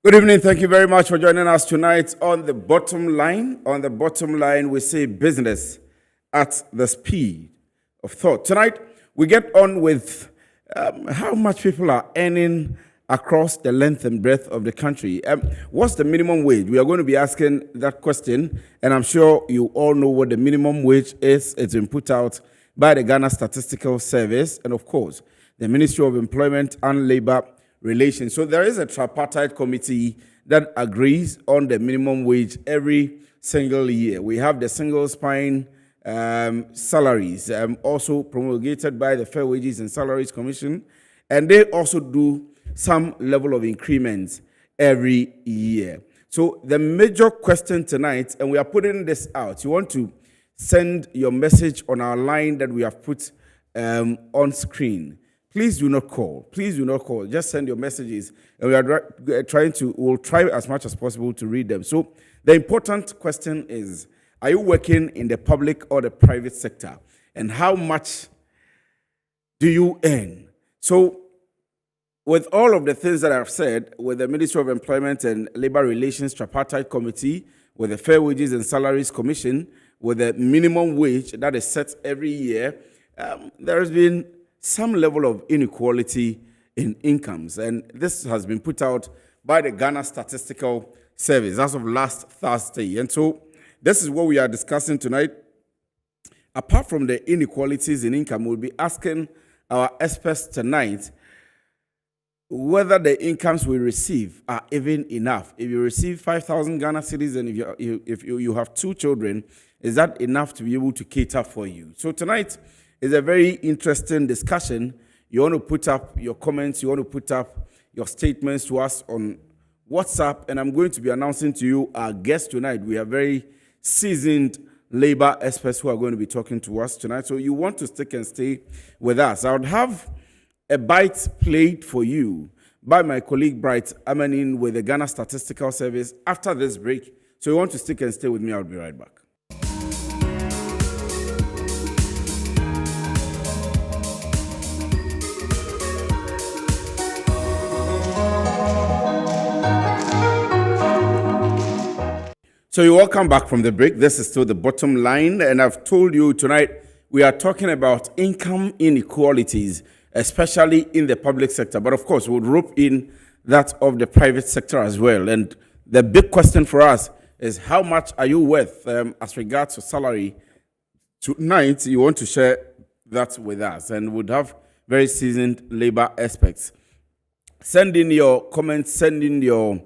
Good evening. Thank you very much for joining us tonight on the bottom line. On the bottom line, we say business at the speed of thought. Tonight, we get on with how much people are earning across the length and breadth of the country. What's the minimum wage? We are going to be asking that question, and I'm sure you all know what the minimum wage is. It's been put out by the Ghana Statistical Service, and of course, the Ministry of Employment and Labor Relations. So there is a tripartite committee that agrees on the minimum wage every single year. We have the single spine salaries, also promulgated by the Fair Wages and Salaries Commission, and they also do some level of increments every year. So the major question tonight, and we are putting this out, you want to send your message on our line that we have put on screen. Please do not call. Please do not call. Just send your messages, and we'll try as much as possible to read them. So the important question is, are you working in the public or the private sector? And how much do you earn? So with all of the things that I've said, with the Ministry of Employment and Labor Relations Tripartite Committee, with the Fair Wages and Salaries Commission, with the minimum wage that is set every year, there has been some level of inequality in incomes. And this has been put out by the Ghana Statistical Service as of last Thursday. And so this is what we are discussing tonight. Apart from the inequalities in income, we'll be asking our experts tonight whether the incomes we receive are even enough. If you receive 5,000 Ghana cedis and if you have two children, is that enough to be able to cater for you? So tonight is a very interesting discussion. You want to put up your comments, you want to put up your statements to us on WhatsApp, and I'm going to be announcing to you our guest tonight. We are very seasoned labor experts who are going to be talking to us tonight. So you want to stick and stay with us. I would have a bite played for you by my colleague Bright Amanin with the Ghana Statistical Service after this break. So you want to stick and stay with me. I'll be right back. So you're welcome back from the break. This is still the bottom line, and I've told you tonight we are talking about income inequalities, especially in the public sector. But of course, we'll rope in that of the private sector as well. And the big question for us is, how much are you worth as regards to salary? Tonight, you want to share that with us, and would have very seasoned labor experts. Send in your comments, send in your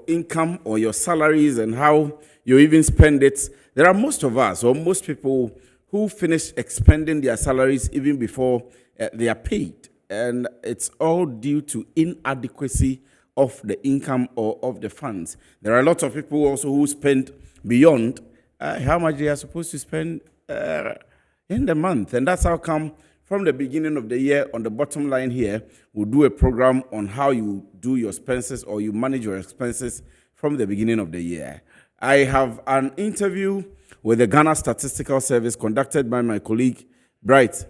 income or your salaries and how you even spend it. There are most of us, or most people, who finish expending their salaries even before they are paid. And it's all due to inadequacy of the income or of the funds. There are lots of people also who spend beyond how much they are supposed to spend in the month. And that's how come from the beginning of the year, on the bottom line here, we'll do a program on how you do your expenses or you manage your expenses from the beginning of the year. I have an interview with the Ghana Statistical Service conducted by my colleague, Bright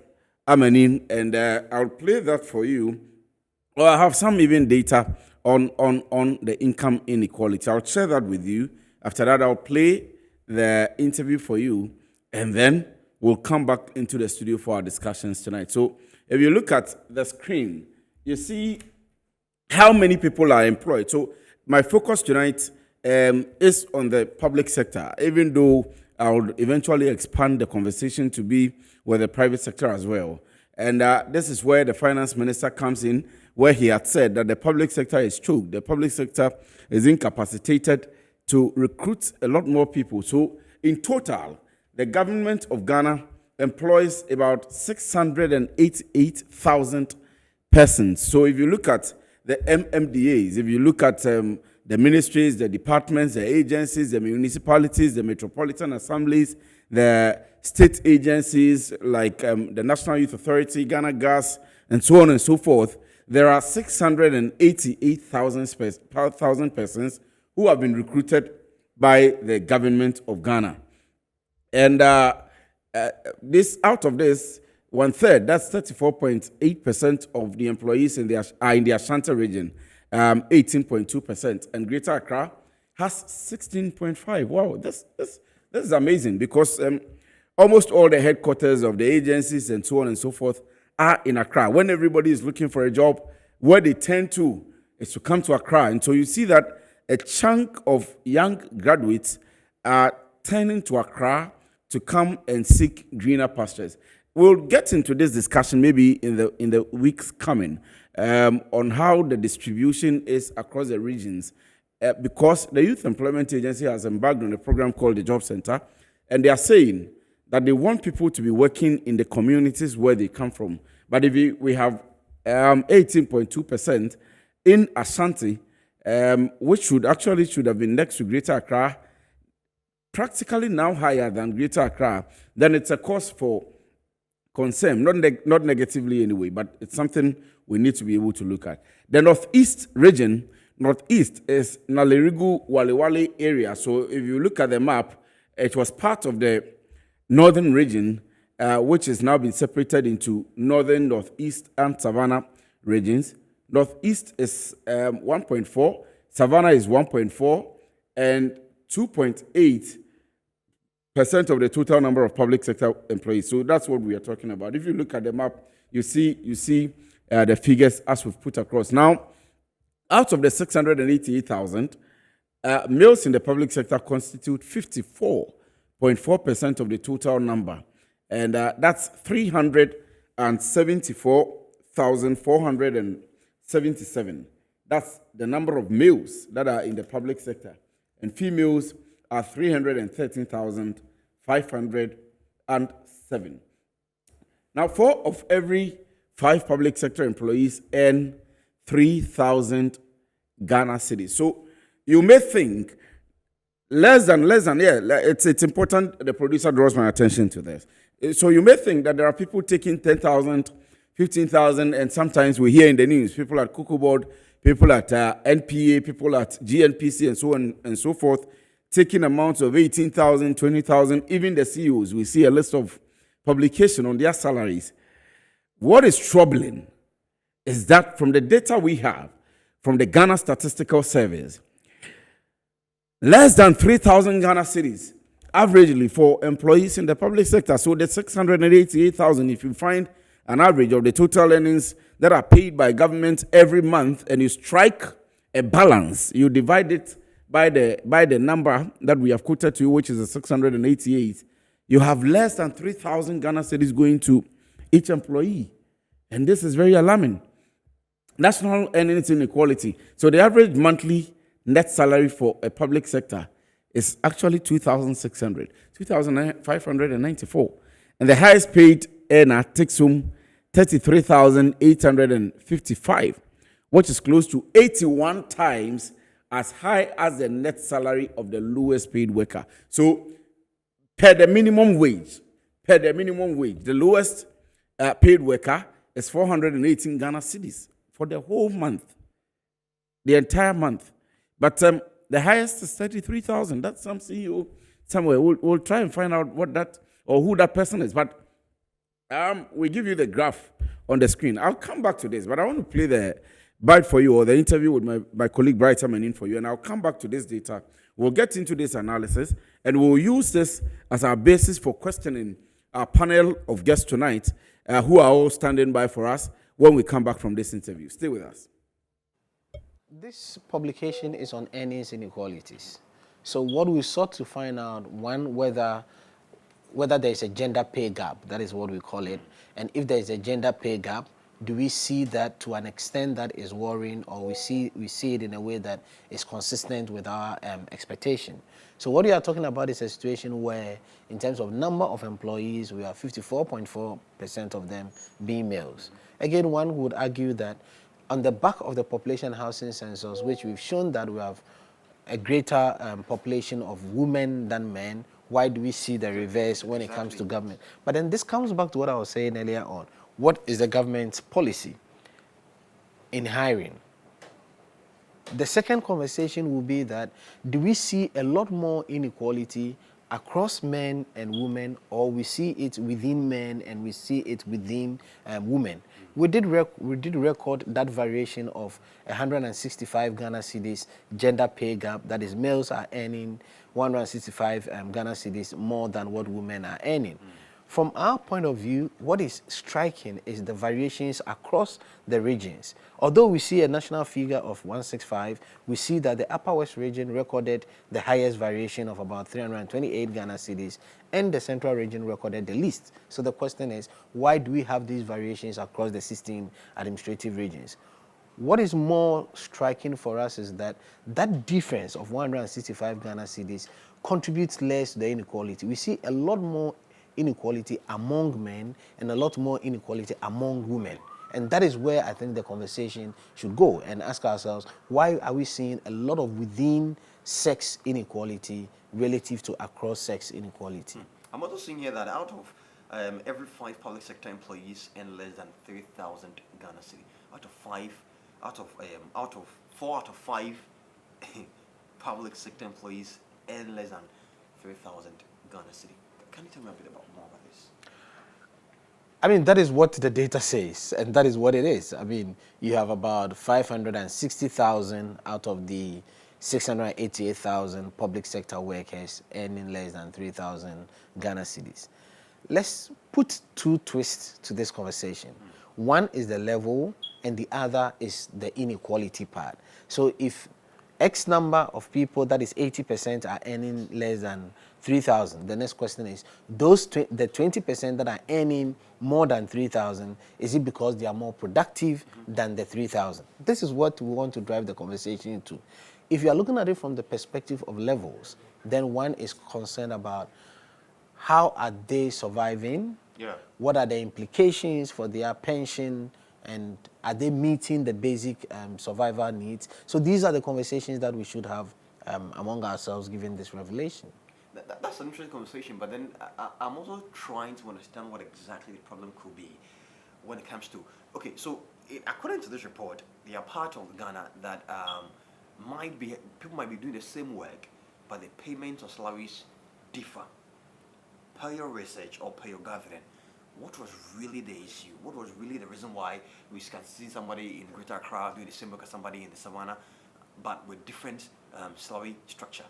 Amanin, and I'll play that for you. Or I have some even data on the income inequality. I'll share that with you. After that, I'll play the interview for you, and then we'll come back into the studio for our discussions tonight. So if you look at the screen, you see how many people are employed. So my focus tonight is on the public sector, even though I would eventually expand the conversation to be with the private sector as well. And this is where the finance minister comes in, where he had said that the public sector is choked. The public sector is incapacitated to recruit a lot more people. So in total, the government of Ghana employs about 688,000 persons. So if you look at the MMDAs, if you look at the ministries, the departments, the agencies, the municipalities, the metropolitan assemblies, the state agencies like the National Youth Authority, Ghana Gas, and so on and so forth, there are 688,000 persons who have been recruited by the government of Ghana. And this, out of this, 1/3, that's 34.8% of the employees are in the Ashanti region. 18.2%, and Greater Accra has 16.5%. Wow, this is amazing, because almost all the headquarters of the agencies and so on and so forth are in Accra. When everybody is looking for a job, where they tend to is to come to Accra. And so you see that a chunk of young graduates are turning to Accra to come and seek greener pastures. We'll get into this discussion maybe in the weeks coming on how the distribution is across the regions, because the Youth Employment Agency has embarked on a program called the Job Center, and they are saying that they want people to be working in the communities where they come from. But if we have 18.2% in Ashanti, which should have been next to Greater Accra, practically now higher than Greater Accra, then it's a cause for concern, not negatively anyway, but it's something we need to be able to look at. The Northeast region, Northeast is Nalerigu Wale area. So if you look at the map, it was part of the northern region, which has now been separated into northern, northeast, and Savannah regions. Northeast is 1.4, Savannah is 1.4, and 2.8% of the total number of public sector employees. So that's what we are talking about. If you look at the map, you see the figures as we've put across. Now, out of the 688,000, males in the public sector constitute 54.4% of the total number. And that's 374,477. That's the number of males that are in the public sector. And females are 313,507. Now, 4 of every 5 public sector employees earn 3,000 Ghana cedis. So you may think less than, it's important. The producer draws my attention to this. So you may think that there are people taking 10,000, 15,000, and sometimes we hear in the news, people at Cocoa Board, people at NPA, people at GNPC, and so on and so forth, taking amounts of 18,000, 20,000, even the CEOs. We see a list of publication on their salaries. What is troubling is that from the data we have from the Ghana Statistical Service, less than 3,000 Ghana cedis averagely for employees in the public sector. So the 688,000, if you find an average of the total earnings that are paid by government every month, and you strike a balance, you divide it by the number that we have quoted to you, which is the 688, you have less than 3,000 Ghana cedis going to each employee. And this is very alarming. National Earnings Inequality. So the average monthly net salary for a public sector is actually 2,600, 2,594. And the highest paid earner takes home 33,855, which is close to 81 times as high as the net salary of the lowest paid worker. So per the minimum wage, the lowest paid worker is 418 Ghana cedis for the whole month, the entire month. But the highest is 33,000. That's some CEO somewhere. We'll try and find out what that or who that person is. But we give you the graph on the screen. I'll come back to this, but I want to play the bite for you, or the interview with my colleague Brighter Menin for you, and I'll come back to this data. We'll get into this analysis, and we'll use this as our basis for questioning our panel of guests tonight, who are all standing by for us when we come back from this interview. Stay with us. This publication is on earnings inequalities. So what we sought to find out, one, whether there is a gender pay gap, that is what we call it, and if there is a gender pay gap, do we see that to an extent that is worrying, or we see it in a way that is consistent with our expectation? So what we are talking about is a situation where, in terms of number of employees, we have 54.4% of them being males. Again, one would argue that on the back of the population housing census, which we've shown that we have a greater population of women than men, why do we see the reverse when it comes to government? But then this comes back to what I was saying earlier on. What is the government's policy in hiring? The second conversation will be that, do we see a lot more inequality across men and women, or we see it within men and we see it within women. We did record that variation of 165 Ghana cedis gender pay gap. That is, males are earning 165 Ghana cedis more than what women are earning. From our point of view, what is striking is the variations across the regions. Although we see a national figure of 165, we see that the Upper West region recorded the highest variation of about 328 Ghana cedis, and the Central region recorded the least. So the question is, why do we have these variations across the 16 administrative regions? What is more striking for us is that that difference of 165 Ghana cedis contributes less to the inequality. We see a lot more inequality among men and a lot more inequality among women. And that is where I think the conversation should go and ask ourselves, why are we seeing a lot of within sex inequality relative to across sex inequality? I'm also seeing here that out of every 5 public sector employees earn less than 3,000 Ghana cedi. Out of 4 out of 5 public sector employees earn less than 3,000 Ghana cedi. Can you tell me a bit more about this? I mean, that is what the data says, and that is what it is. I mean, you have about 560,000 out of the 688,000 public sector workers earning less than 3,000 Ghana cedis. Let's put 2 twists to this conversation. One is the level, and the other is the inequality part. So if X number of people, that is 80%, are earning less than 3,000. The next question is, the 20% that are earning more than 3,000, is it because they are more productive than the 3,000? This is what we want to drive the conversation into. If you are looking at it from the perspective of levels, then one is concerned about how are they surviving? Yeah. What are the implications for their pension? And are they meeting the basic survival needs? So these are the conversations that we should have among ourselves given this revelation. That's an interesting conversation, but then I'm also trying to understand what exactly the problem could be when it comes to, okay, so according to this report, there are parts of Ghana that people might be doing the same work, but the payments or salaries differ. Per your research or per your gathering, what was really the issue? What was really the reason why we can see somebody in Greater Accra doing the same work as somebody in the Savannah, but with different salary structure?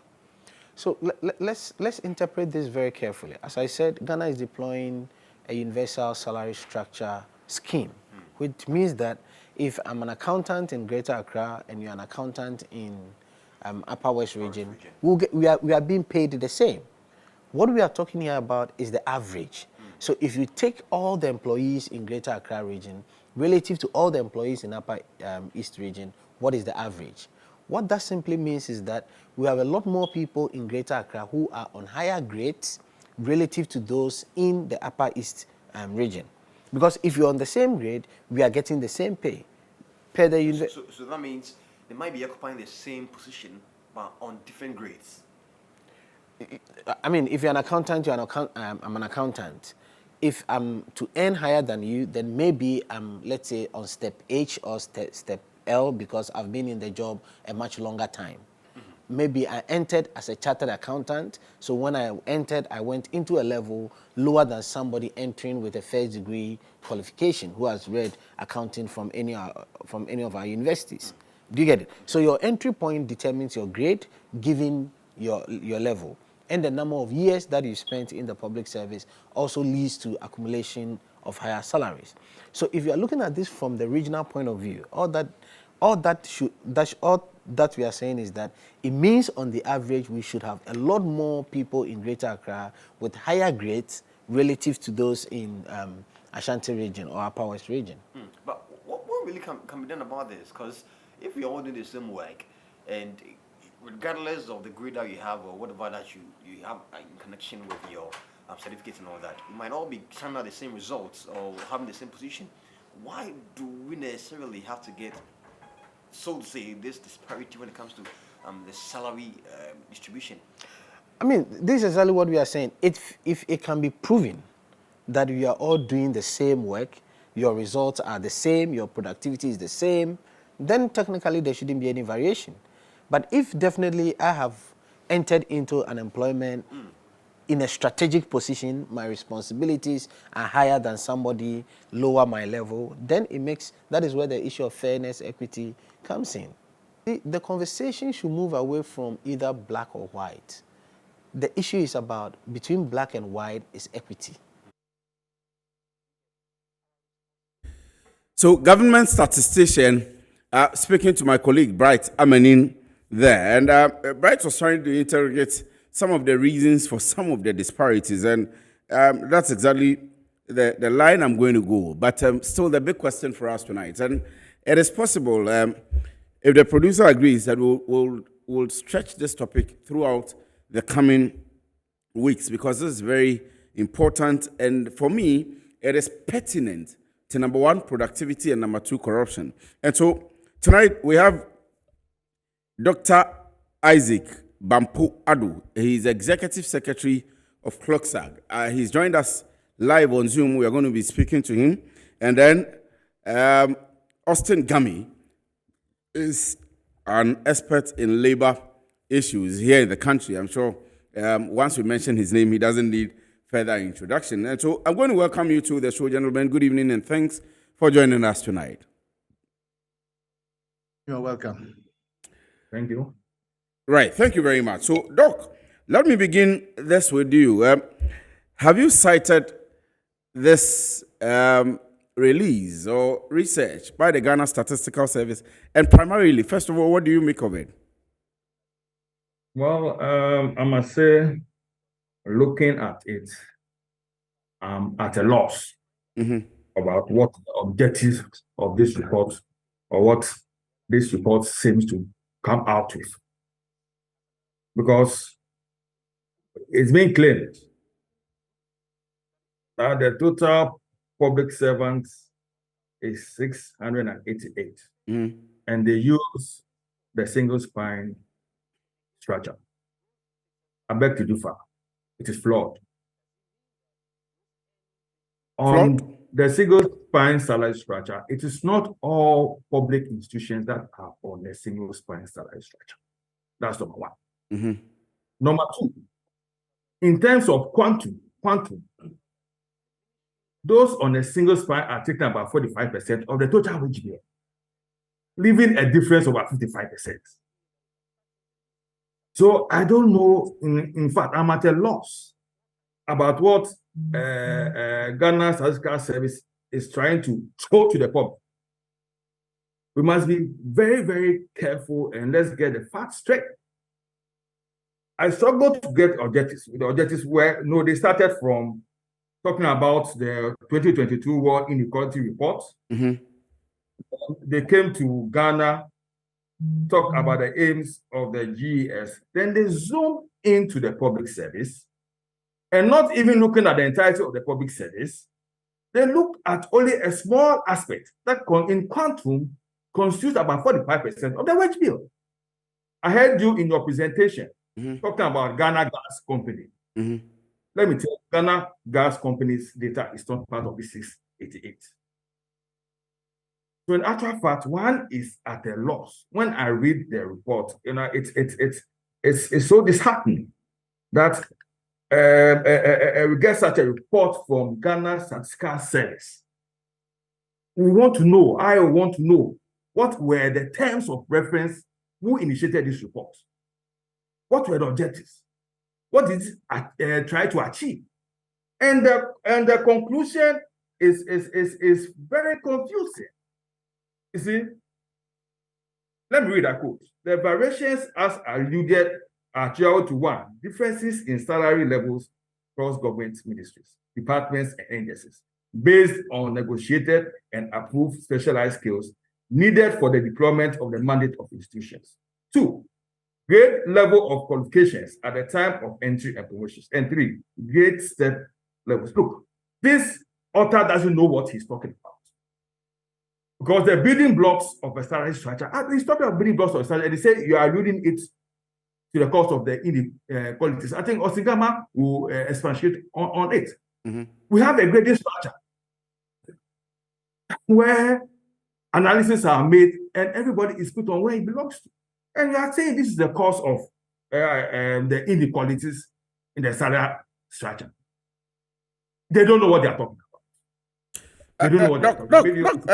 So let's interpret this very carefully. As I said, Ghana is deploying a universal salary structure scheme, which means that if I'm an accountant in Greater Accra and you're an accountant in Upper West region, we are being paid the same. What we are talking here about is the average. So if you take all the employees in Greater Accra region relative to all the employees in Upper East region, what is the average? What that simply means is that we have a lot more people in Greater Accra who are on higher grades relative to those in the Upper East region. Because if you're on the same grade, we are getting the same pay. Per the so that means they might be occupying the same position, but on different grades. I mean, if you're an accountant, I'm an accountant. If I'm to earn higher than you, then maybe I'm, let's say, on step H or step L because I've been in the job a much longer time. Maybe I entered as a chartered accountant, so when I entered, I went into a level lower than somebody entering with a first degree qualification who has read accounting from any of our universities. Do you get it? So your entry point determines your grade given your level. And the number of years that you spent in the public service also leads to accumulation of higher salaries. So if you are looking at this from the regional point of view, all that we are saying is that it means on the average we should have a lot more people in Greater Accra with higher grades relative to those in Ashanti region or Upper West region. But what really can be done about this? Because if we all do the same work, and regardless of the grade that you have or whatever that you have in connection with your certificates and all that, you might all be turning out the same results or having the same position. Why do we necessarily have to get, so to say, this disparity when it comes to the salary distribution? I mean, this is exactly what we are saying. If it can be proven that we are all doing the same work, your results are the same, your productivity is the same, then technically there shouldn't be any variation. But if definitely I have entered into an employment in a strategic position, my responsibilities are higher than somebody lower my level, then that is where the issue of fairness, equity comes in. The conversation should move away from either black or white. The issue is about between black and white is equity. So, government statistician, speaking to my colleague Bright Amanin there, and Bright was trying to interrogate some of the reasons for some of the disparities, and that's exactly the line I'm going to go. But still, the big question for us tonight, and it is possible, if the producer agrees, that we'll stretch this topic throughout the coming weeks, because this is very important, and for me, it is pertinent to number one, productivity, and number two, corruption. And so tonight we have Dr. Isaac Bampo Adu. He's Executive Secretary of CLOCSAG. He's joined us live on Zoom. We are going to be speaking to him. And then Austin Gummy is an expert in labor issues here in the country. I'm sure once we mention his name, he doesn't need further introduction. And so I'm going to welcome you to the show, gentlemen. Good evening and thanks for joining us tonight. You're welcome. Thank you. Right. Thank you very much. So, Doc, let me begin this with you. Have you cited this release or research by the Ghana Statistical Service? And primarily, first of all, what do you make of it? Well, I must say, looking at it, I'm at a loss about what the objectives of this report or what this report seems to come out with. Because it's been claimed that the total public servants is 688, and they use the single spine structure. I beg to differ. It is flawed. On the single spine salary structure, it is not all public institutions that are on a single spine salary structure. That's number one. Number two, in terms of quantum, those on a single spine are taking about 45% of the total wage bill, leaving a difference of about 55%. So I don't know, in fact, I'm at a loss about what Ghana Statistical Service is trying to show to the public. We must be very, very careful and let's get the facts straight. I struggled to get objectives. The objectives were, they started from talking about the 2022 World Inequality Report. They came to Ghana, talk about the aims of the GES. Then they zoom into the public service and not even looking at the entirety of the public service. They look at only a small aspect that in quantum constitutes about 45% of the wage bill. I heard you in your presentation talking about Ghana Gas Company. Let me tell you, Ghana Gas Company's data is not part of the 688. So in actual fact, one is at a loss. When I read the report, it's so disheartening that we get such a report from Ghana Statistical Service. I want to know what were the terms of reference, who initiated this report? What were the objectives? What did it try to achieve? And the conclusion is very confusing. You see, let me read that quote. The variations as alluded are due to one, differences in salary levels across government ministries, departments, and agencies, based on negotiated and approved specialized skills needed for the deployment of the mandate of institutions. Two, grade level of qualifications at the time of entry and promotions. And three, grade step levels. Look, this author doesn't know what he's talking about. Because the building blocks of a salary structure, he's talking about building blocks of a salary, and they say you are alluding it to the cost of the inequalities. I think Osingama will expatiate on it. We have a grading structure where analyses are made and everybody is put on where it belongs to. And you are saying this is the cause of the inequalities in the salary structure. They don't know what they are talking about. They don't know what they are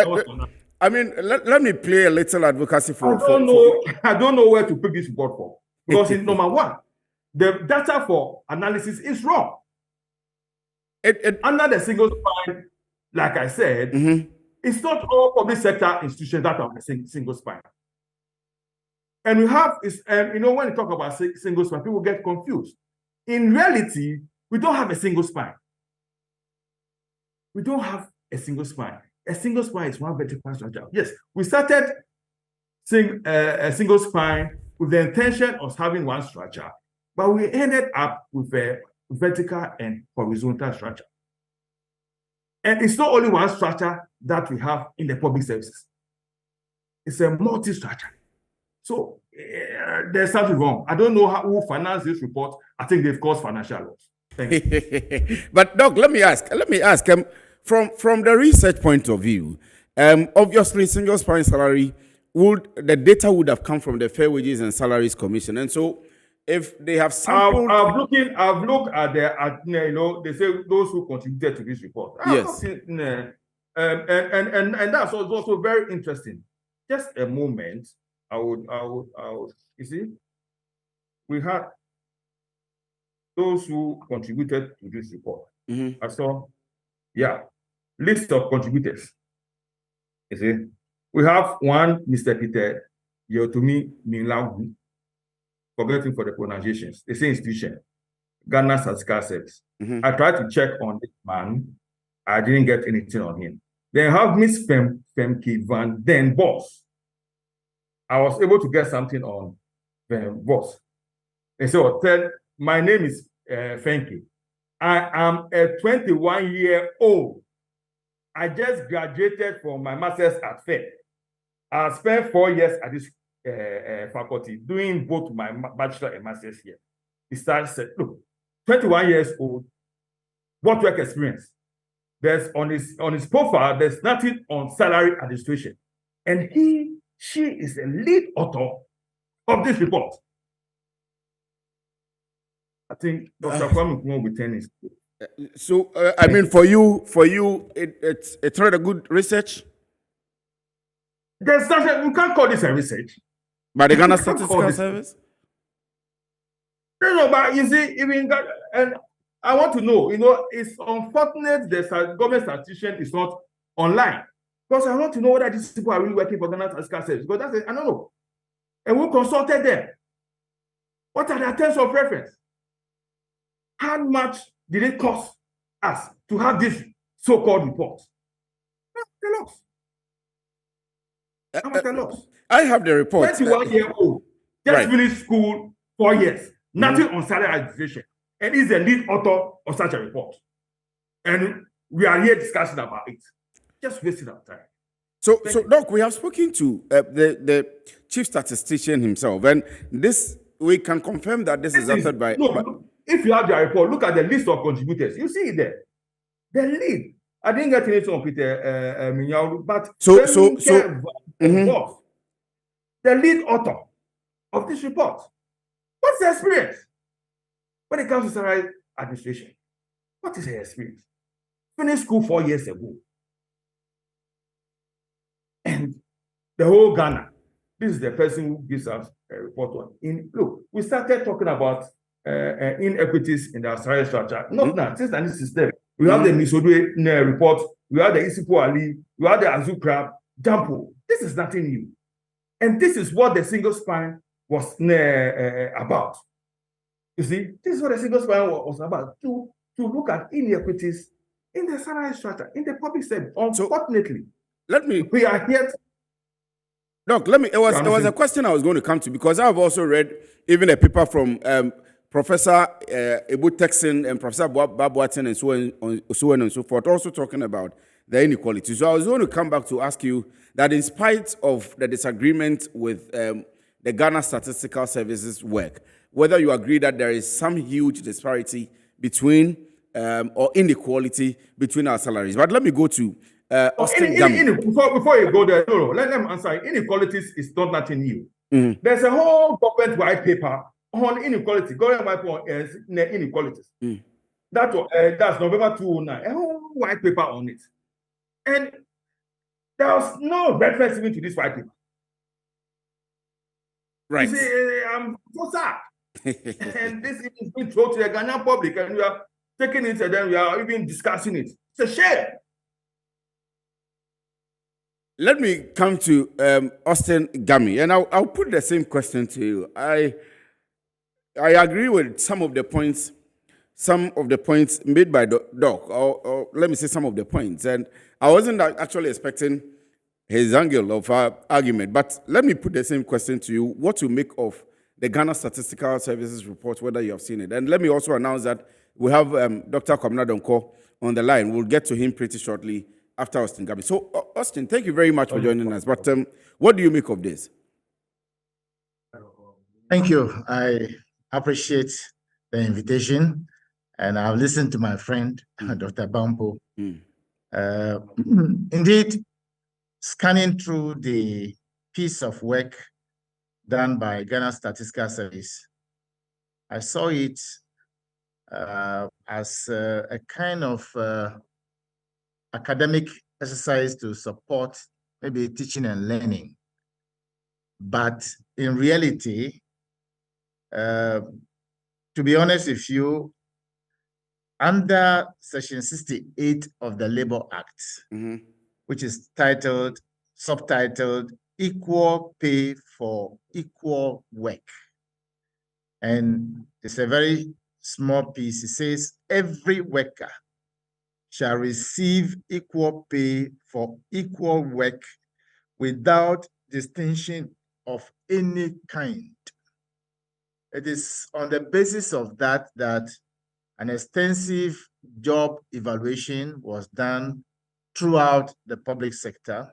talking about. I mean, let me play a little advocacy for. I don't know where to pick this report for, because in number one, the data for analysis is wrong. Under the single spine, like I said, it's not all public sector institutions that are single spine. And we have is, when you talk about single spine, people get confused. In reality, we don't have a single spine. We don't have a single spine. A single spine is one vertical structure. Yes, we started a single spine with the intention of having one structure, but we ended up with a vertical and horizontal structure. And it's not only one structure that we have in the public services. It's a multi-structure. So there's something wrong. I don't know who financed this report. I think they've caused financial loss. Thank you. But Doc, let me ask, from the research point of view, obviously single spine salary the data would have come from the Fair Wages and Salaries Commission, and so if they have sampled, I've looked at they say those who contributed to this report. Yes, and that's also very interesting. Just a moment, I would you see, we had those who contributed to this report. I saw, list of contributors. You see, we have one, Mr. Peter Yotomi Milagu, forgetting for the pronunciations. The same institution, Ghana Statistical Service. I tried to check on this man. I didn't get anything on him. Then have Miss Femke Van Den Bos. I was able to get something on Van Bos. And so, my name is Femke. I am a 21-year-old. I just graduated from my master's at FAIR. I spent 4 years at this faculty doing both my bachelor and master's here. He said, look, 21 years old, what work experience? There's on his profile, there's nothing on salary administration. And she is a lead author of this report. I think Dr. Kwame Nkrumah will turn his. So I mean, for you, it's not a good research. There's nothing, we can't call this a research. By the Ghana Statistical Service? No, but you see, even and I want to know, it's unfortunate the government statistician is not online. Because I want to know whether these people are really working for Ghana Statistical Service. Because I don't know. And we consulted them. What are their terms of reference? How much did it cost us to have this so-called report? The loss. How much the loss? I have the report. 21-year-old, just finished school 4 years, nothing on salary administration, and is the lead author of such a report. And we are here discussing about it. Just wasting our time. So Doc, we have spoken to the chief statistician himself, and this we can confirm that this is authored by. If you have the report, look at the list of contributors. You see it there. The lead. I didn't get anything on Peter Minyao, but the lead author of this report. What's the experience when it comes to salary administration? What is her experience? Finished school 4 years ago. And the whole Ghana, this is the person who gives us a report on. Look, we started talking about inequities in the salary structure. Not now, since the system. We have the Misodwe report, we have the Isipo Ali, we have the Azukra, Jampo. This is nothing new. And this is what the single spine was about. You see, this is what the single spine was about, to look at inequities in the salary structure, in the public sector. Unfortunately, we are here. Doc, it was a question I was going to come to, because I've also read even a paper from Professor Ebu Texan and Professor Bob Watson and so on and so forth, also talking about the inequality. So I was going to come back to ask you that in spite of the disagreement with the Ghana Statistical Services work, whether you agree that there is some huge disparity between or inequality between our salaries. But let me go to Austin before you go there, let them answer. Inequalities is not nothing new. There's a whole government white paper on inequality, government white paper on inequalities. That's November 2009. A whole white paper on it. And there was no reference even to this white paper. Right. You see, I'm so sad. And this is being told to the Ghanaian public, and we are taking it, and then we are even discussing it. It's a shame. Let me come to Austin Gami, and I'll put the same question to you. I agree with some of the points made by Doc, or let me say some of the points. And I wasn't actually expecting his angle of argument, but let me put the same question to you. What you make of the Ghana Statistical Services report, whether you have seen it? And let me also announce that we have Dr. Kwamina Donko on the line. We'll get to him pretty shortly after Austin Gami. So, Austin, thank you very much for joining us. But what do you make of this? Thank you. I appreciate the invitation, and I've listened to my friend, Dr. Bampo. Indeed, scanning through the piece of work done by Ghana Statistical Service, I saw it as a kind of academic exercise to support maybe teaching and learning. But in reality, to be honest with you, under Section 68 of the Labor Act, which is subtitled Equal Pay for Equal Work. And it's a very small piece. It says, every worker shall receive equal pay for equal work without distinction of any kind. It is on the basis of that an extensive job evaluation was done throughout the public sector,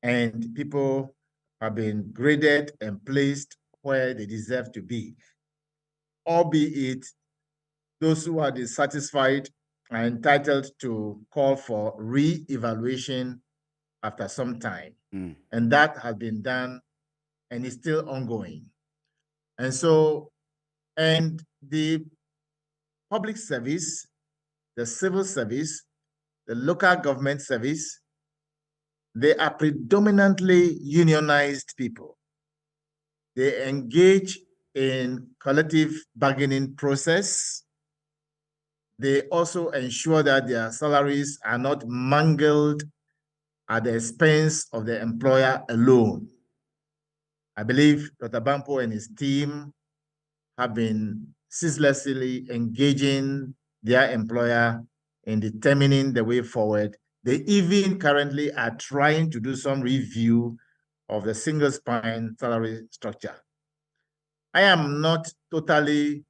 and people have been graded and placed where they deserve to be, albeit those who are dissatisfied are entitled to call for re-evaluation after some time. And that has been done and is still ongoing. And so, and the public service, the civil service, the local government service, they are predominantly unionized people. They engage in collective bargaining process. They also ensure that their salaries are not mangled at the expense of the employer alone. I believe Dr. Bampo and his team have been ceaselessly engaging their employer in determining the way forward. They even currently are trying to do some review of the single spine salary structure. I am not totally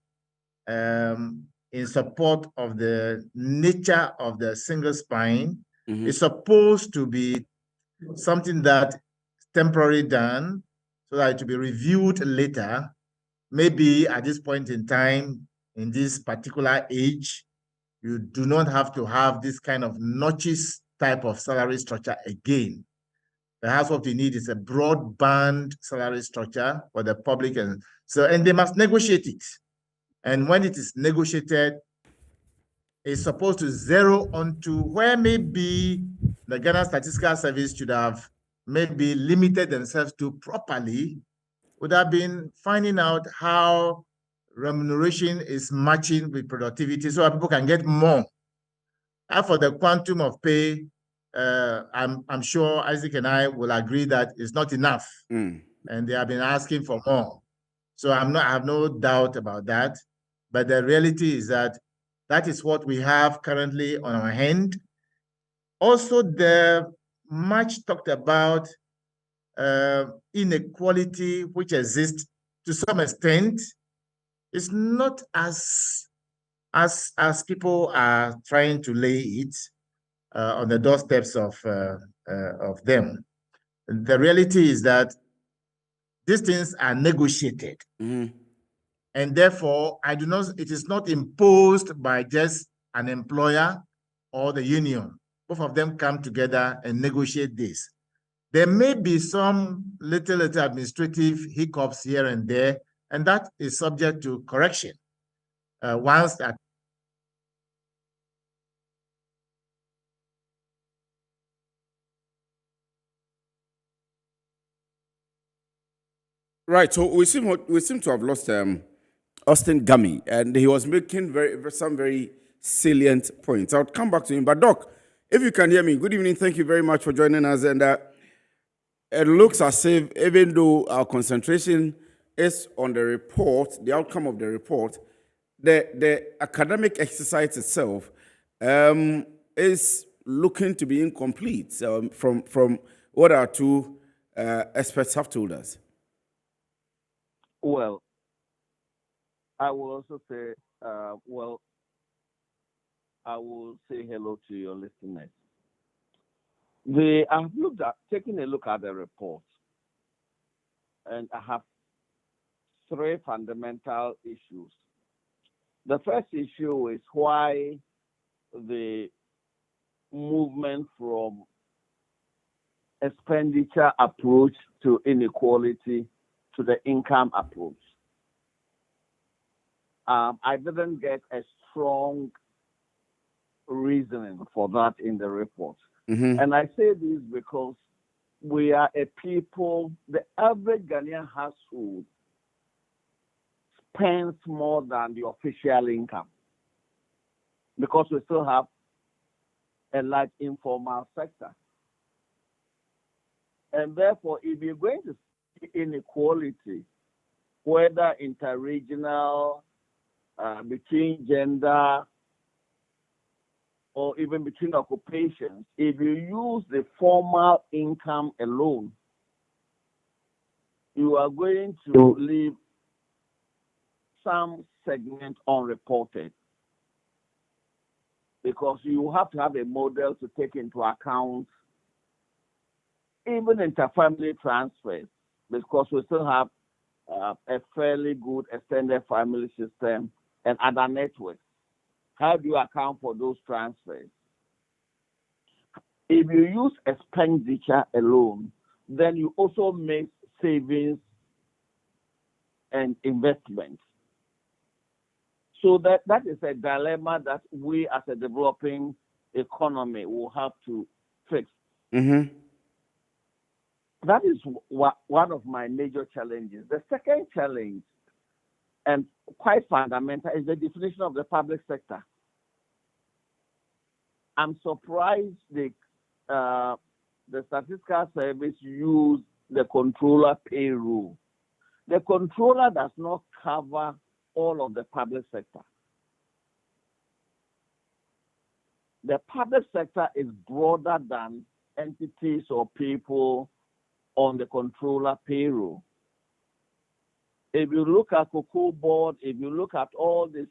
in support of the nature of the single spine. It's supposed to be something that temporarily done so that it will be reviewed later. Maybe at this point in time, in this particular age, you do not have to have this kind of notches type of salary structure again. Perhaps what you need is a broadband salary structure for the public, and they must negotiate it. And when it is negotiated, it's supposed to zero onto where maybe the Ghana Statistical Service should have maybe limited themselves to properly, would have been finding out how remuneration is matching with productivity so that people can get more. As for the quantum of pay, I'm sure Isaac and I will agree that it's not enough, and they have been asking for more. So I have no doubt about that. But the reality is that that is what we have currently on our hand. Also, the much talked about inequality which exists to some extent is not as people are trying to lay it on the doorsteps of them. The reality is that these things are negotiated. And therefore, it is not imposed by just an employer or the union. Both of them come together and negotiate this. There may be some little administrative hiccups here and there, and that is subject to correction once that Right. So we seem to have lost Austin Gummy, and he was making some very salient points. I'll come back to him. But Doc, if you can hear me, good evening. Thank you very much for joining us. And it looks as if even though our concentration is on the report, the outcome of the report, the academic exercise itself is looking to be incomplete from what our two experts have told us. Well, I will also say, I will say hello to your listeners. I've taken a look at the report, and I have three fundamental issues. The first issue is why the movement from expenditure approach to inequality to the income approach. I didn't get a strong reasoning for that in the report. And I say this because we are a people, the average Ghanaian household spends more than the official income because we still have a large informal sector. And therefore, if you're going to see inequality, whether interregional, between gender, or even between occupations, if you use the formal income alone, you are going to leave some segment unreported because you have to have a model to take into account even interfamily transfers, because we still have a fairly good extended family system and other networks. How do you account for those transfers? If you use expenditure alone, then you also make savings and investments. So that is a dilemma that we as a developing economy will have to fix. That is one of my major challenges. The second challenge, and quite fundamental, is the definition of the public sector. I'm surprised the Statistical Service used the controller pay rule. The controller does not cover all of the public sector. The public sector is broader than entities or people on the controller payroll. If you look at Cocoa Board, if you look at all the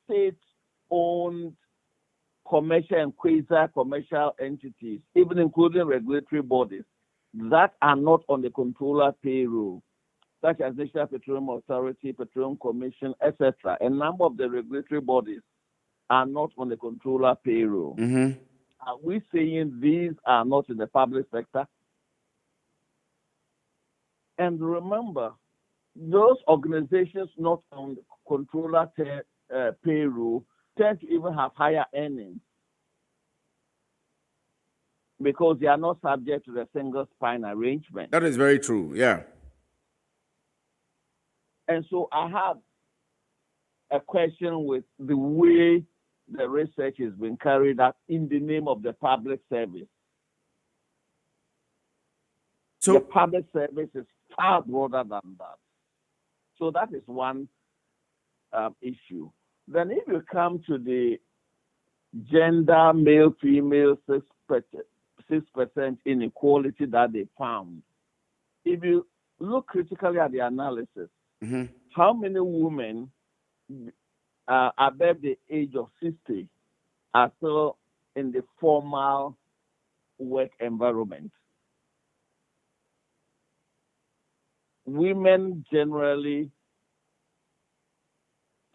state-owned commercial and quasi-commercial entities, even including regulatory bodies, that are not on the controller payroll, such as National Petroleum Authority, Petroleum Commission, etc. A number of the regulatory bodies are not on the controller payroll. Are we saying these are not in the public sector? And remember, those organizations not on the controller payroll tend to even have higher earnings because they are not subject to the single spine arrangement. That is very true, yeah. And so I have a question with the way the research has been carried out in the name of the public service. So the public service is far broader than that. So that is one issue. Then if you come to the gender, male, female, 6% inequality that they found, if you look critically at the analysis, how many women above the age of 60 are still in the formal work environment? Women generally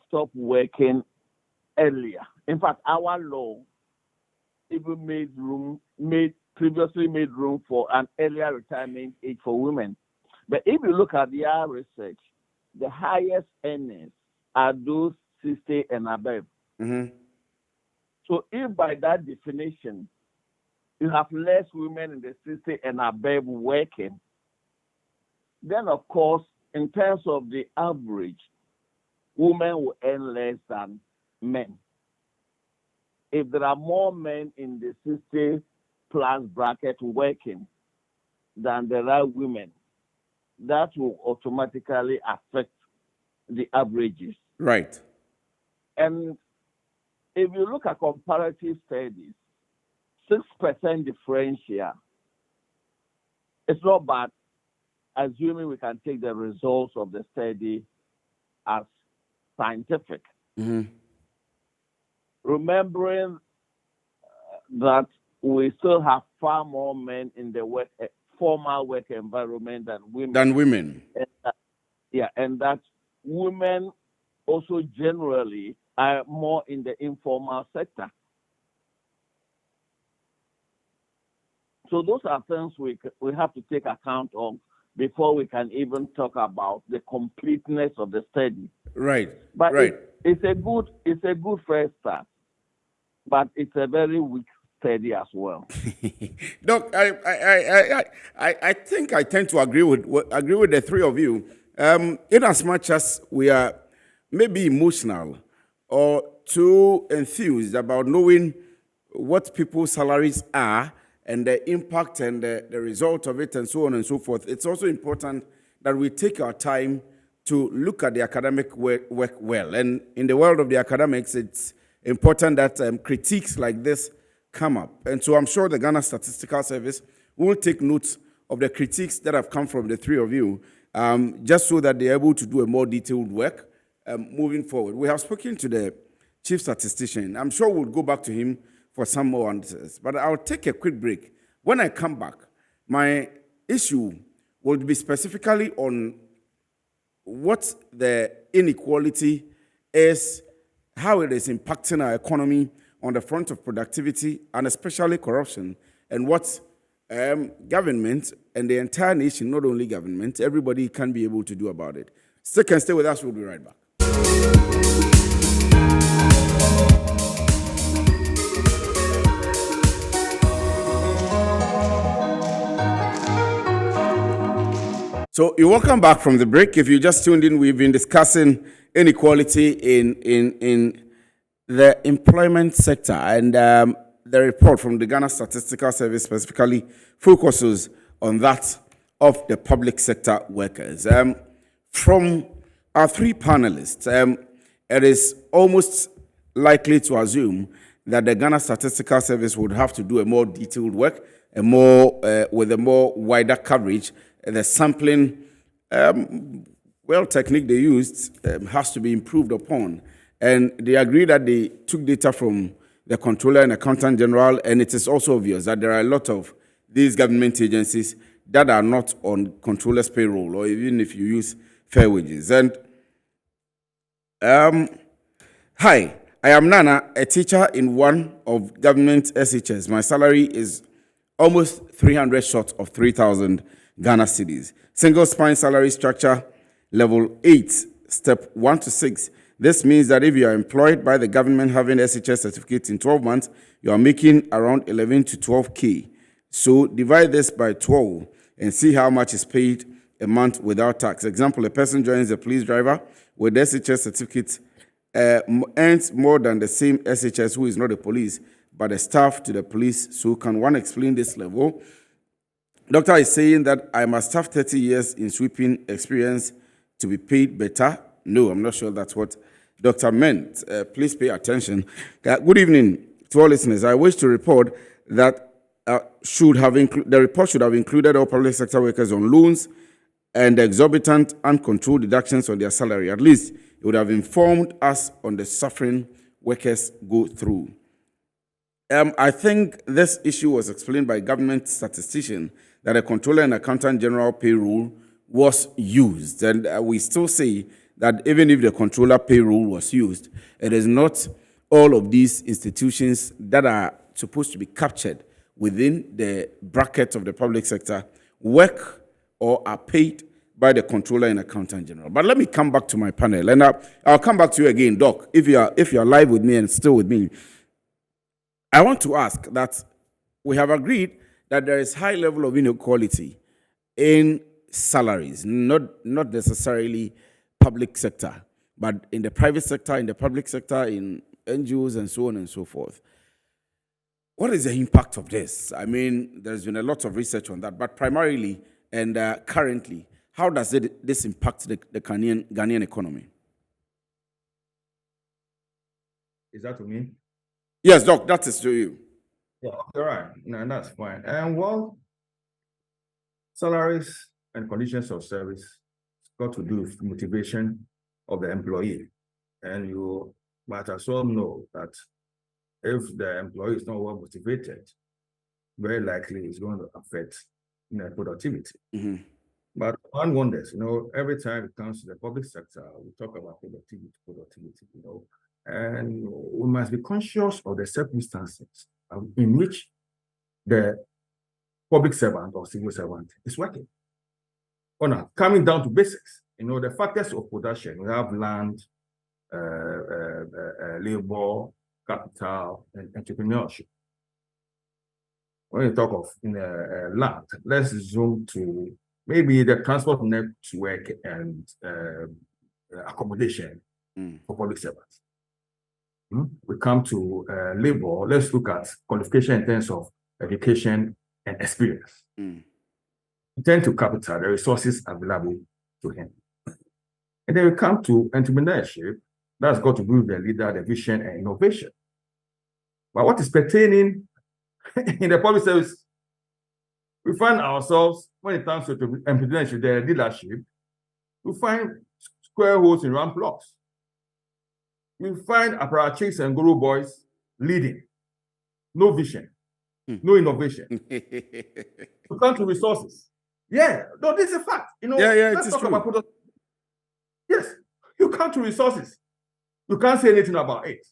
stop working earlier. In fact, our law even previously made room for an earlier retirement age for women. But if you look at their research, the highest earners are those 60 and above. So if by that definition, you have less women in the 60 and above working, then of course in terms of the average, women will earn less than men. If there are more men in the 60 plus bracket working than there are women, that will automatically affect the averages. Right. And if you look at comparative studies, 6% differential, it's not bad, assuming we can take the results of the study as scientific. Mm-hmm. Remembering that we still have far more men in the formal work environment than women. And that women also generally are more in the informal sector. So those are things we have to take account of before we can even talk about the completeness of the study. Right. But right. It's a good first start, but it's a very weak study as well. Doc, I think I tend to agree with the three of you. In as much as we are maybe emotional or too enthused about knowing what people's salaries are and the impact and the result of it and so on and so forth, it's also important that we take our time to look at the academic work well. And in the world of the academics, it's important that critiques like this come up. And so I'm sure the Ghana Statistical Service will take notes of the critiques that have come from the three of you, just so that they're able to do a more detailed work moving forward. We have spoken to the chief statistician. I'm sure we'll go back to him for some more answers, but I'll take a quick break. When I come back, my issue will be specifically on what the inequality is, how it is impacting our economy on the front of productivity and especially corruption, and what government and the entire nation, not only government, everybody can be able to do about it. Stay with us, we'll be right back. So you're welcome back from the break. If you just tuned in, we've been discussing inequality in the employment sector, and the report from the Ghana Statistical Service specifically focuses on that of the public sector workers. From our three panelists, it is almost likely to assume that the Ghana Statistical Service would have to do a more detailed work, with a more wider coverage. The sampling, technique they used has to be improved upon. And they agree that they took data from the Controller and Accountant General, and it is also obvious that there are a lot of these government agencies that are not on Controller's payroll, or even if you use fair wages. And hi, I am Nana, a teacher in one of government SHS. My salary is almost 300 short of 3,000 Ghana cedis. Single spine salary structure, level 8, step 1 to 6. This means that if you are employed by the government having SHS certificate in 12 months, you are making around 11 to 12K. So divide this by 12 and see how much is paid a month without tax. Example, a person joins a police driver with SHS certificate, earns more than the same SHS who is not a police, but a staff to the police. So can one explain this level? Doctor is saying that I must have 30 years in sweeping experience to be paid better. No, I'm not sure that's what Doctor meant. Please pay attention. Good evening to all listeners. I wish to report that the report should have included all public sector workers on loans and exorbitant uncontrolled deductions on their salary. At least it would have informed us on the suffering workers go through. I think this issue was explained by government statistician that a Controller and Accountant General payroll was used. And we still say that even if the Controller payroll was used, it is not all of these institutions that are supposed to be captured within the bracket of the public sector work or are paid by the Controller and Accountant General. But let me come back to my panel, and I'll come back to you again, Doc, if you're live with me and still with me. I want to ask that we have agreed that there is high level of inequality in salaries, not necessarily public sector, but in the private sector, in the public sector, in NGOs, and so on and so forth. What is the impact of this? I mean, there's been a lot of research on that, but primarily and currently, how does this impact the Ghanaian economy? Is that to me? Yes, Doc, that is to you. Yeah, all right. No, that's fine. And well, salaries and conditions of service got to do with motivation of the employee. And you might as well know that if the employee is not well motivated, very likely it's going to affect productivity. Mm-hmm. But one wonders, every time it comes to the public sector, we talk about productivity, and we must be conscious of the circumstances in which the public servant or civil servant is working. Oh, now, coming down to basics, the factors of production, we have land, labor, capital, and entrepreneurship. When you talk of land, let's zoom to maybe the transport network and accommodation for public servants. We come to labor, let's look at qualification in terms of education and experience. We turn to capital, the resources available to him. And then we come to entrepreneurship, that's got to do with the leader, the vision, and innovation. But what is pertaining in the public service, we find ourselves, when it comes to entrepreneurship, the leadership, we find square holes in round blocks. We find apparatchiks and guru boys leading, no vision, no innovation. We come to resources. Yeah, no, this is a fact. Let's talk about product. Yes, you come to resources. You can't say anything about it.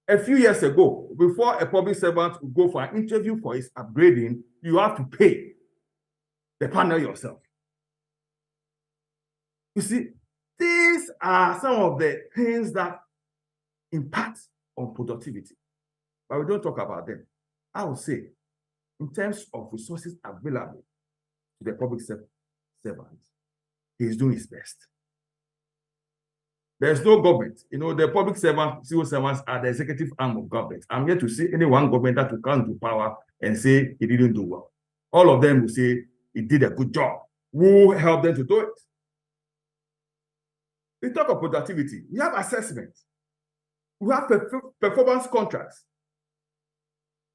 A few years ago, before a public servant would go for an interview for his upgrading, you have to pay the panel yourself. You see, these are some of the things that impact on productivity, but we don't talk about them. I would say, in terms of resources available to the public servant, he is doing his best. There's no government. The public servant, civil servants are the executive arm of government. I'm yet to see any one government that will come to power and say he didn't do well. All of them will say he did a good job. Who helped them to do it? We talk of productivity. We have assessment. We have performance contracts.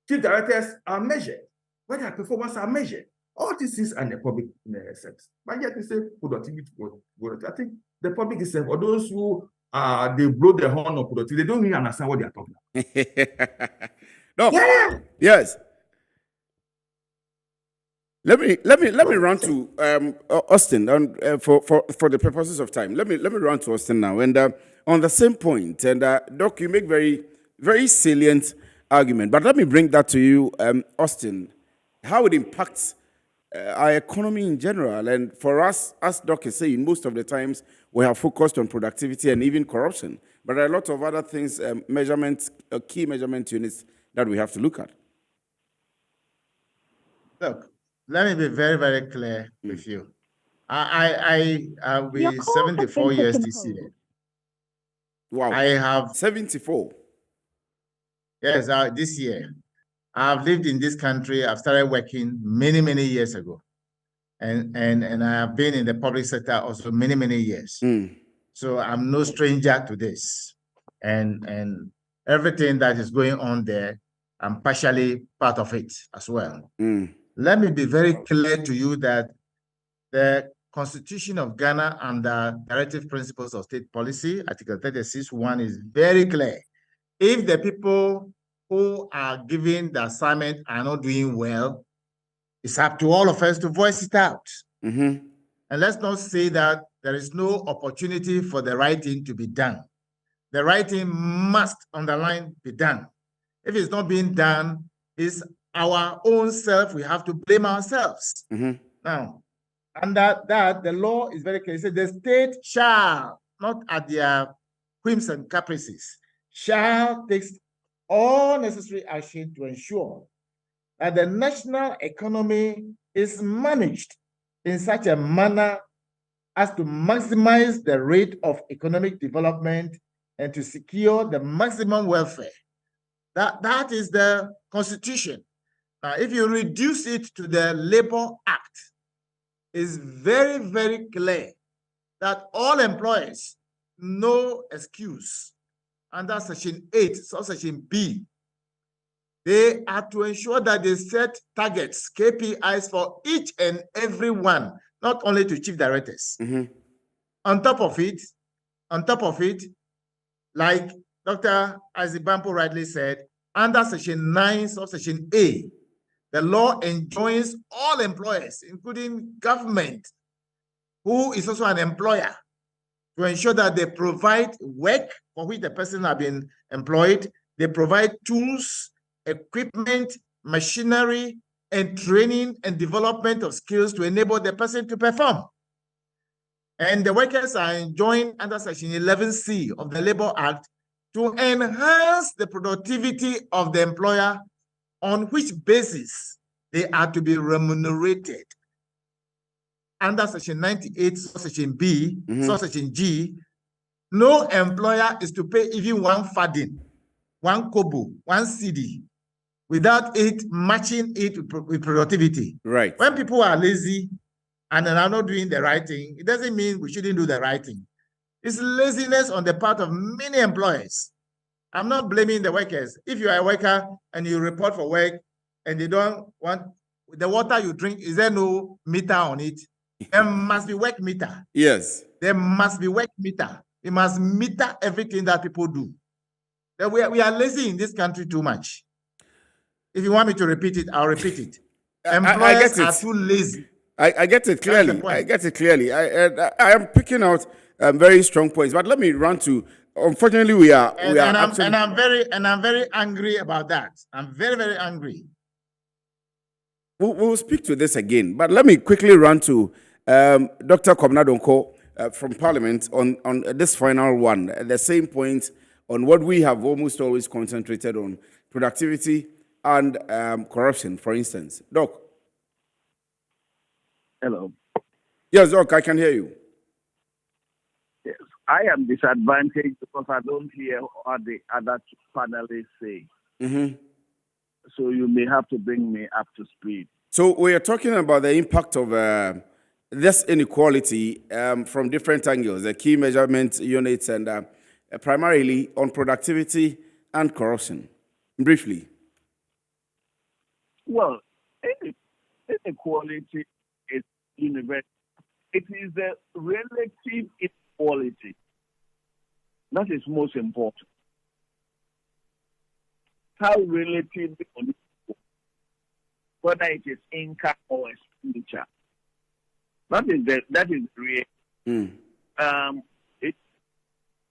Chief directors are measured. When their performance are measured, all these things are in the public sector. But yet we say productivity. I think the public itself, or those who they blow the horn of productivity, they don't really understand what they are talking about. No. Yeah. Yes. Let me run to Austin for the purposes of time. Let me run to Austin now, and on the same point. And Doc, you make very very salient argument, but let me bring that to you, Austin. How it impacts our economy in general, and for us, as Doc is saying, most of the times we have focused on productivity and even corruption, but there are a lot of other things, measurements, key measurement units that we have to look at. Look, let me be very, very clear with you. I'll be 74 years this year. Wow. I have 74. Yes, this year. I've lived in this country. I've started working many, many years ago. And I have been in the public sector also many, many years. So I'm no stranger to this. And everything that is going on there, I'm partially part of it as well. Let me be very clear to you that the Constitution of Ghana and the Directive Principles of State Policy, Article 36(1) is very clear. If the people who are given the assignment are not doing well, it's up to all of us to voice it out. And let's not say that there is no opportunity for the right thing to be done. The right thing must, underline, be done. If it's not being done, it's our own self. We have to blame ourselves. Now, under that, the law is very clear. It says the state shall, not at their whims and caprices, shall take all necessary action to ensure that the national economy is managed in such a manner as to maximize the rate of economic development and to secure the maximum welfare. That is the Constitution. Now, if you reduce it to the Labor Act, it's very, very clear that all employers, no excuse, under Section 8, subsection B, they are to ensure that they set targets, KPIs for each and every one, not only to chief directors. On top of it, like Dr. Azibampo rightly said, under Section 9, subsection A, the law enjoins all employers, including government, who is also an employer, to ensure that they provide work for which the person has been employed. They provide tools, equipment, machinery, and training and development of skills to enable the person to perform. And the workers are enjoined under Section 11C of the Labor Act to enhance the productivity of the employer, on which basis they are to be remunerated. Under Section 98, Section B, Section G, no employer is to pay even one farthing, one kobo, one CD, without it matching it with productivity. Right. When people are lazy and are not doing the right thing, it doesn't mean we shouldn't do the right thing. It's laziness on the part of many employers. I'm not blaming the workers. If you are a worker and you report for work and they don't want the water you drink, is there no meter on it? There must be work meter. Yes. There must be work meter. We must meter everything that people do. We are lazy in this country too much. If you want me to repeat it, I'll repeat it. Employers are too lazy. I get it clearly. I get it clearly. I am picking out very strong points, but let me run to. Unfortunately, we are. I'm very angry about that. I'm very, very angry. We'll speak to this again, but let me quickly run to Dr. Kwabena Donko from Parliament on this final one. The same point on what we have almost always concentrated on: productivity and corruption, for instance. Doc. Hello. Yes, Doc, I can hear you. Yes, I am disadvantaged because I don't hear what the other panelists say. So you may have to bring me up to speed. So we are talking about the impact of this inequality from different angles, the key measurement units, and primarily on productivity and corruption. Briefly. Well, inequality is universal. It is the relative inequality that is most important. How relatively unequal, whether it is income or expenditure. That is real.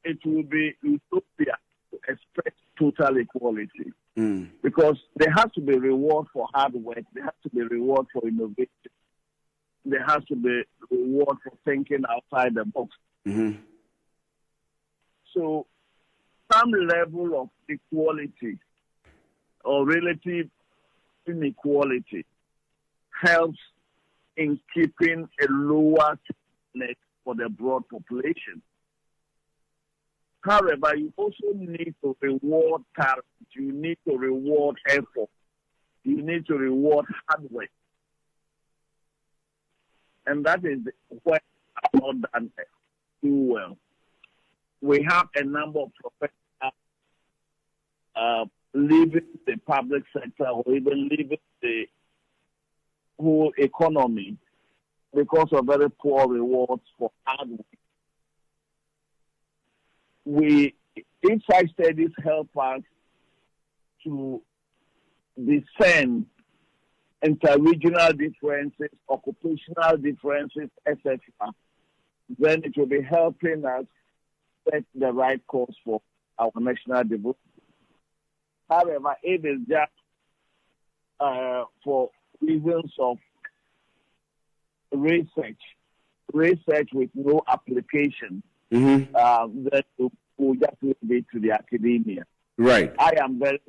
It will be utopia to expect total equality. Because there has to be reward for hard work, there has to be reward for innovation, there has to be reward for thinking outside the box. So some level of equality or relative inequality helps in keeping a lower net for the broad population. However, you also need to reward talent, you need to reward effort, you need to reward hard work. And that is where I'm not done too well. We have a number of professionals leaving the public sector or even leaving the whole economy because of very poor rewards for hard work. Inside studies help us to discern interregional differences, occupational differences, etc. Then it will be helping us set the right course for our national development. However, it is just for reasons of research with no application, that will just leave it to the academia. Right. I am very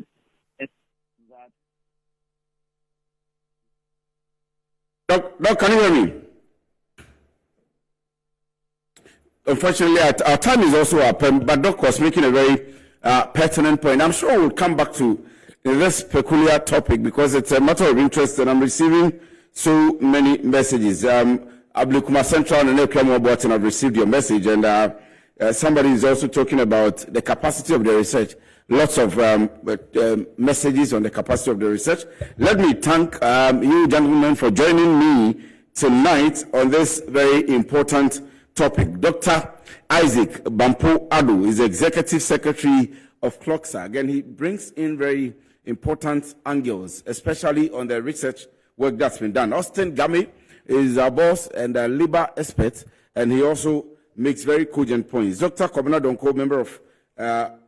Doc, can you hear me? unfortunately, our time is also up, but Doc was making a very pertinent point. I'm sure we'll come back to this peculiar topic because it's a matter of interest, and I'm receiving so many messages. Ablikuma Central and INEQUALITY Button, I've received your message, and somebody is also talking about the capacity of the research. Lots of messages on the capacity of the research. Let me thank you gentlemen for joining me tonight on this very important topic. Dr. Isaac Bampo Ado is Executive Secretary of CLOCSA. Again, he brings in very important angles, especially on the research work that's been done. Austin Game is our boss and a labor expert, and he also makes very cogent points. Dr. Kobina Donko, member of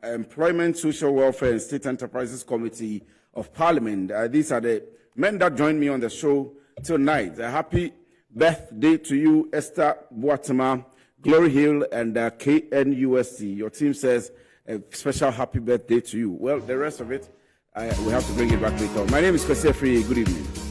Employment, Social Welfare and State Enterprises Committee of Parliament. These are the men that joined me on the show tonight. A happy birthday to you, Esther Boatema, Glory Hill, and KNUSC. Your team says a special happy birthday to you. Well, the rest of it, we have to bring it back later. My name is Kwesi Free. Good evening.